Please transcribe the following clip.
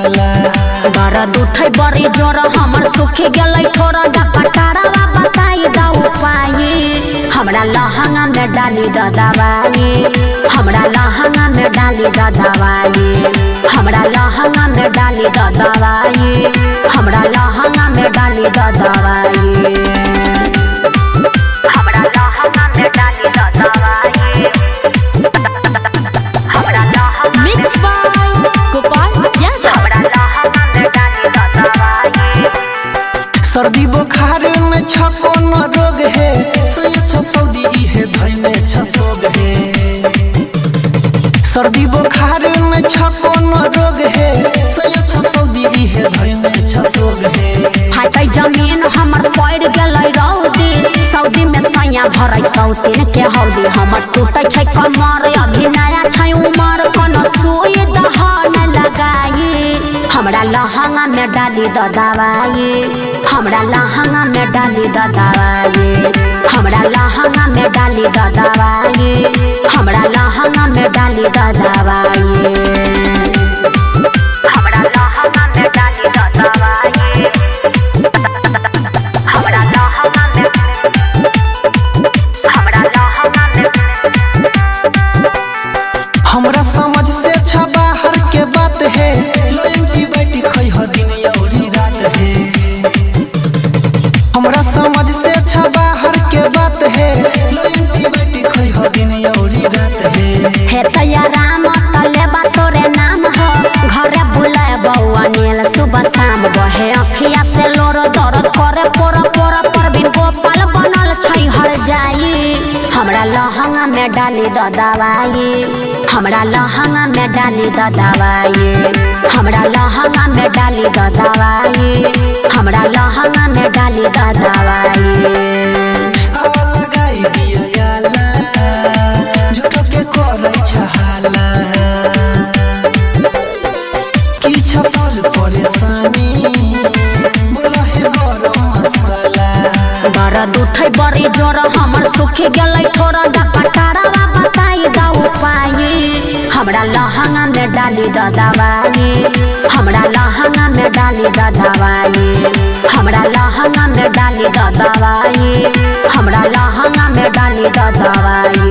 दर्द उठे बड़ी जोर हमर सुखी गलै थोड़ा डकटारा बताई दा उपाय हमरा लहंगा में डाली द दवाई हमरा लहंगा में डाली द दवाई हमरा लहंगा में डाली द दवाई हमरा लहंगा में डाली द दवाई हमरा लहंगा में डाली द दवाई हमरा लहंगा मिक्स बाय गोपाल यादव हमरा लहंगा में डाली द दवाई सर्दी बुखार में छको न रोग है सौदी है धई में छसोग है सर्दी बुखार में छको न रोग है सौदी है धई में छसोग है हाय जमीन हमर पड़ गेलै रौदी सऊदी में सैया भरै सौतीन के हौदी हमर टूटै छै कमर अभी नया छै उमर कोनो सुई दहन लगाई हमरा लहंगा में डाली द दवाई हमरा लहंगा में डाली द दवाई हमरा लहंगा में डाली द दवाई हमरा लहंगा में डाली द दवाई हमरा लहंगा में डाली द दवाई हमरा लहंगा में हमरा समझ से अच्छा बाहर के बात है लो एंटीबायोटिक खै ह दिन औरी रात है हमरा समझ से अच्छा बाहर के बात है लो एंटीबायोटिक खै ह दिन औरी रात है हे तैया राम तले बा तोरे नाम हो घरे बुलाए बौआ नील सुबह शाम बहे अखिया से लोर दर्द करे पोर पोर पर बिन गोपाल बनल छै हर जाई हमरा लहंगा में डाली द दवाई हमरा लहंगा में डाली द दवाई हमरा लहंगा में डाली द दवाई हमरा लहंगा में डाली द दवाई आवा लगाई दिया याला झूठो के कोरै छहाला की छपर परेशानी बोला है गरम मसाला दर्द उठे बड़ी जोर हमर सुखी गलै थोड़ा डकटारा बताई दा उपाय हमरा लहंगा में डाली द दवाई हमरा लहंगा में डाली द दवाई हमरा लहंगा में डाली द दवाई हमरा लहंगा में डाली द दवाई